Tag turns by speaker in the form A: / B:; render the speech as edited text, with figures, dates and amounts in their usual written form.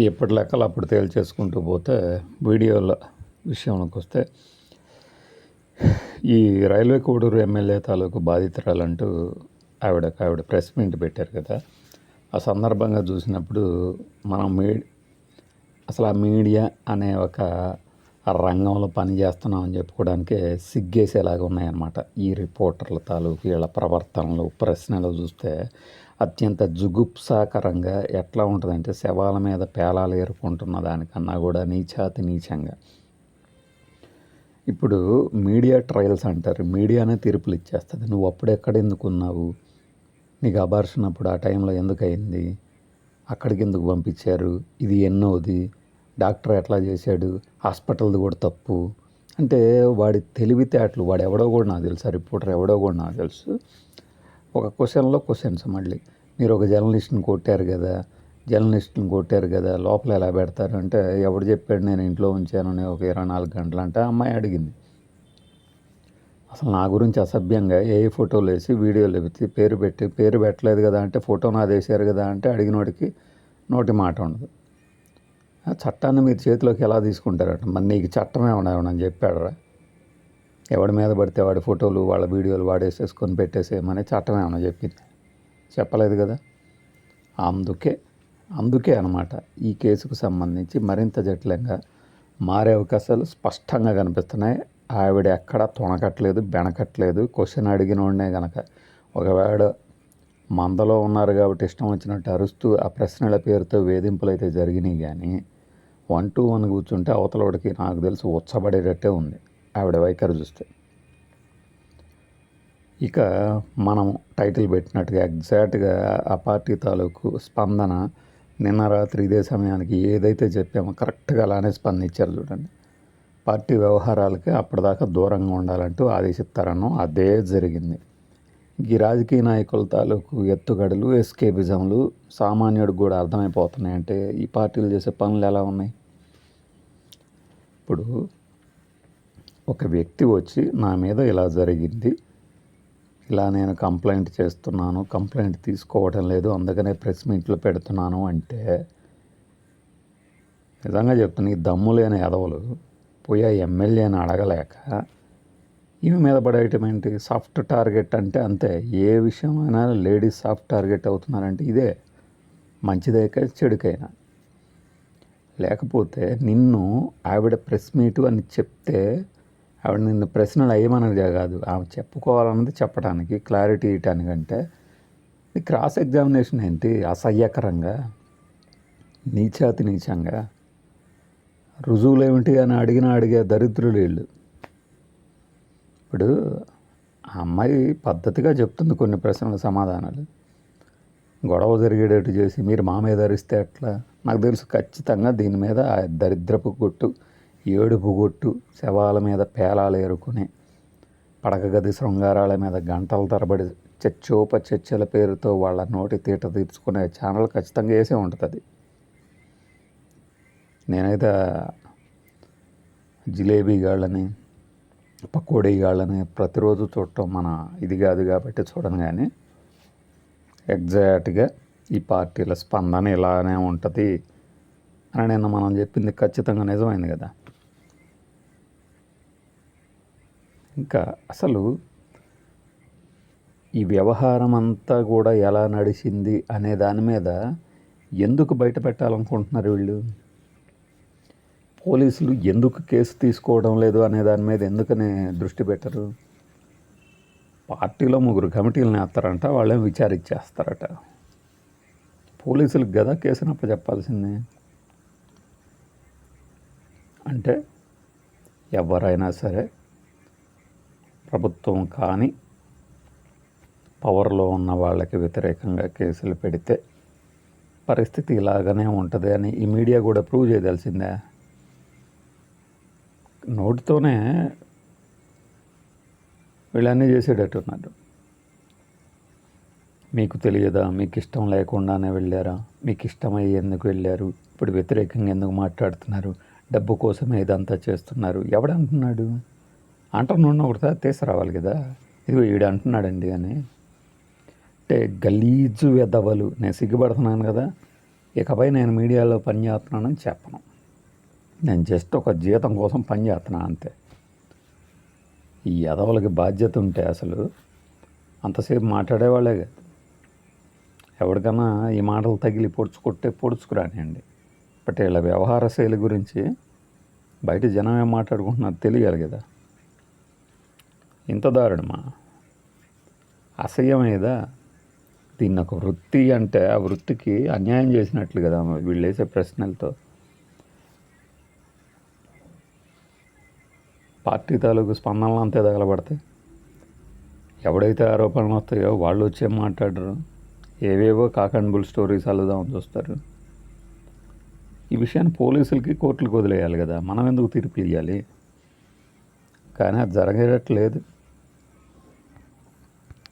A: ఎప్పటి లెక్కలు అప్పుడు తేల్చేసుకుంటూ పోతే వీడియోల విషయంలోకి వస్తే ఈ రైల్వే కోడూరు ఎమ్మెల్యే తాలూకు బాధితురాలంటూ ఆవిడ ప్రెస్ మీట్ పెట్టారు కదా. ఆ సందర్భంగా చూసినప్పుడు మనం అసలు ఆ మీడియా అనే ఒక రంగంలో పనిచేస్తున్నామని చెప్పుకోవడానికే సిగ్గేసేలాగా ఉన్నాయన్నమాట. ఈ రిపోర్టర్ల తాలూకు వీళ్ళ ప్రవర్తనలు, ప్రశ్నలు చూస్తే అత్యంత జుగుప్సాకరంగా ఎట్లా ఉంటుందంటే శవాల మీద పేలాలు ఏరుకుంటున్న దానికన్నా కూడా నీచంగా. ఇప్పుడు మీడియా ట్రయల్స్ అంటారు, మీడియానే తీర్పులు ఇచ్చేస్తుంది. నువ్వు అప్పుడెక్కడ ఎందుకున్నావు, నీకు అబార్షన్ అప్పుడు ఆ టైంలో ఎందుకు అయింది, అక్కడికి ఎందుకు పంపించారు, ఇది ఎన్నోది, డాక్టర్ ఎట్లా చేశాడు, హాస్పిటల్ది కూడా తప్పు అంటే వాడి తెలివితేటలు. వాడు ఎవడో కూడా నాకు తెలుసు, ఆ రిపోర్టర్ ఎవడో కూడా నాకు తెలుసు. ఒక క్వశ్చన్లో క్వశ్చన్స్ మళ్ళీ మీరు ఒక జర్నలిస్ట్ని కొట్టారు కదా, లోపల ఎలా పెడతారు అంటే ఎవడు చెప్పాడు నేను ఇంట్లో ఉంచానని ఒక 24 గంటలు అంటే అమ్మాయి అడిగింది. అసలు నా గురించి అసభ్యంగా ఏ ఫోటోలు వేసి వీడియోలు వేసి పేరు పెట్టలేదు కదా అంటే ఫోటో నాది వేసారు కదా అంటే అడిగినోడికి నోటి మాట ఉండదు. చట్టాన్ని మీరు చేతిలోకి ఎలా తీసుకుంటారట. మరి నీకు చట్టం ఏమన్నా చెప్పాడరా? ఎవడి మీద పడితే వాడి ఫోటోలు వాళ్ళ వీడియోలు వాడేసేసుకొని పెట్టేసేయమని చట్టం ఏమన్నా చెప్పింది? చెప్పలేదు కదా. అందుకే అన్నమాట ఈ కేసుకు సంబంధించి మరింత జటిలంగా మారే అవకాశాలు స్పష్టంగా కనిపిస్తున్నాయి. ఆవిడ ఎక్కడా తొణకట్లేదు, బెనకట్లేదు. క్వశ్చన్ అడిగినోడనే కనుక ఒకవేళ మందలో ఉన్నారు కాబట్టి ఇష్టం వచ్చినట్టు అరుస్తూ ఆ ప్రశ్నల పేరుతో వేధింపులు అయితే జరిగినాయి. కానీ 1 to 1 కూర్చుంటే అవతలవాడికి నాకు తెలిసి ఉచ్చబడేటట్టే ఉంది ఆవిడ వైఖరి చూస్తే. ఇక మనం టైటిల్ పెట్టినట్టుగా ఎగ్జాక్ట్గా ఆ పార్టీ తాలూకు స్పందన నిన్న రాత్రి ఇదే సమయానికి ఏదైతే చెప్పామో కరెక్ట్గా అలానే స్పందించారు చూడండి. పార్టీ వ్యవహారాలకి అప్పటిదాకా దూరంగా ఉండాలంటూ ఆదేశిస్తారనో అదే జరిగింది. ఈ రాజకీయ నాయకుల తాలూకు ఎత్తుగడలు, ఎస్కేపిజంలు సామాన్యుడికి కూడా అర్థమైపోతున్నాయి. అంటే ఈ పార్టీలు చేసే పనులు ఎలా ఉన్నాయి. ఇప్పుడు ఒక వ్యక్తి వచ్చి నా మీద ఇలా జరిగింది, ఇలా నేను కంప్లైంట్ చేస్తున్నాను, కంప్లైంట్ తీసుకోవటం లేదు, అందుకనే ప్రెస్ మీట్లు పెడుతున్నాను అంటే నిజంగా చెప్తున్నా ఈ దమ్ము లేని ఎదవలు పోయి ఆ ఎమ్మెల్యేని అడగలేక ఈమె మీద పడేయటం ఏంటి? సాఫ్ట్ టార్గెట్ అంటే అంతే. ఏ విషయమైనా లేడీస్ సాఫ్ట్ టార్గెట్ అవుతున్నారంటే ఇదే, మంచిదైతే చెడుకైనా. లేకపోతే నిన్ను ఆవిడ ప్రెస్ మీటు అని చెప్తే ఆవిడ నిన్ను ప్రశ్నలు అయ్యమనది కాదు, ఆమె చెప్పుకోవాలన్నది చెప్పడానికి, క్లారిటీ ఇవ్వటానికంటే ఈ క్రాస్ ఎగ్జామినేషన్ ఏంటి అసహ్యకరంగా, నీచంగా, రుజువులు ఏమిటి అని అడిగే దరిద్రులు వీళ్ళు. ఇప్పుడు ఆ అమ్మాయి పద్ధతిగా చెప్తుంది కొన్ని ప్రశ్నల సమాధానాలు. గొడవ జరిగేటట్టు చేసి మీరు మా మీద అరిస్తే ఎట్లా? నాకు తెలుసు ఖచ్చితంగా దీని మీద దరిద్రపు కొట్టు, ఏడుపు కొట్టు, శవాల మీద పేలాలు ఏరుకుని పడక గది శృంగారాల మీద గంటల తరబడి చర్చల పేరుతో వాళ్ళ నోటి తీట తీర్చుకునే ఛానల్ ఖచ్చితంగా వేసే ఉంటుంది. నేనైతే జిలేబీ గాళ్ళని, పకోడీ గాళ్ళని ప్రతిరోజు చూడటం మన ఇది కాదు కాబట్టి చూడను. కానీ ఎగ్జాక్ట్గా ఈ పార్టీల స్పందన ఇలానే ఉంటుంది అని నిన్న మనం చెప్పింది ఖచ్చితంగా నిజమైంది కదా. ఇంకా అసలు ఈ వ్యవహారం అంతా కూడా ఎలా నడిచింది అనే దాని మీద ఎందుకు బయట పెట్టాలనుకుంటున్నారు వీళ్ళు? పోలీసులు ఎందుకు కేసు తీసుకోవడం లేదు అనే దాని మీద ఎందుకని దృష్టి పెట్టరు? పార్టీలో 3 కమిటీలను వేస్తారంట, వాళ్ళేం విచారించేస్తారట. పోలీసులకు కదా కేసును అప్పచెప్పాల్సిందే. అంటే ఎవరైనా సరే ప్రభుత్వం కానీ పవర్లో ఉన్న వాళ్ళకి వ్యతిరేకంగా కేసులు పెడితే పరిస్థితి ఇలాగనే ఉంటుంది అని ఈ మీడియా కూడా ప్రూవ్ చేయదలిసిందే. నోటితోనే వీళ్ళన్నీ చేసేటట్టున్నారు. మీకు తెలియదా, మీకు ఇష్టం లేకుండానే వెళ్ళారా, మీకు ఇష్టమై ఎందుకు వెళ్ళారు, ఇప్పుడు వ్యతిరేకంగా ఎందుకు మాట్లాడుతున్నారు, డబ్బు కోసమే ఇదంతా చేస్తున్నారు. ఎవడంటున్నాడు? అంటున్న ఒకటిసారి తీసుకురావాలి కదా, ఇదిగో వీడు అంటున్నాడండి అని. అంటే గలీజు వెదవలు. నేను సిగ్గుపడుతున్నాను కదా, ఇకపై నేను మీడియాలో పనిచేస్తున్నానని చెప్పను. నేను జస్ట్ ఒక జీతం కోసం పనిచేస్తున్నా అంతే. ఈ ఎదవలకి బాధ్యత ఉంటే అసలు అంతసేపు మాట్లాడేవాళ్ళే కాదు. ఎవరికైనా ఈ మాటలు తగిలి పొడుచుకురానియండి. బట్ వీళ్ళ వ్యవహార శైలి గురించి బయట జనం ఏం మాట్లాడుకుంటున్నారు తెలియాలి కదా. ఇంత దారుణమా? అసహ్యమేదా? దీన్ని ఒక వృత్తి అంటే ఆ వృత్తికి అన్యాయం చేసినట్లు కదా వీళ్ళు వేసే ప్రశ్నలతో. పార్టీ తాలూకు స్పందనలు అంతే తగలబడతాయి. ఎవడైతే ఆరోపణలు వస్తాయో వాళ్ళు వచ్చే మాట్లాడరు, ఏవేవో కాకండబుల్ స్టోరీస్ అల్లుదామని చూస్తారు. ఈ విషయాన్ని పోలీసులకి కోర్టులకు వదిలేయాలి కదా, మనం ఎందుకు తీర్పు ఇవ్వాలి? కానీ అది జరగట్లేదు.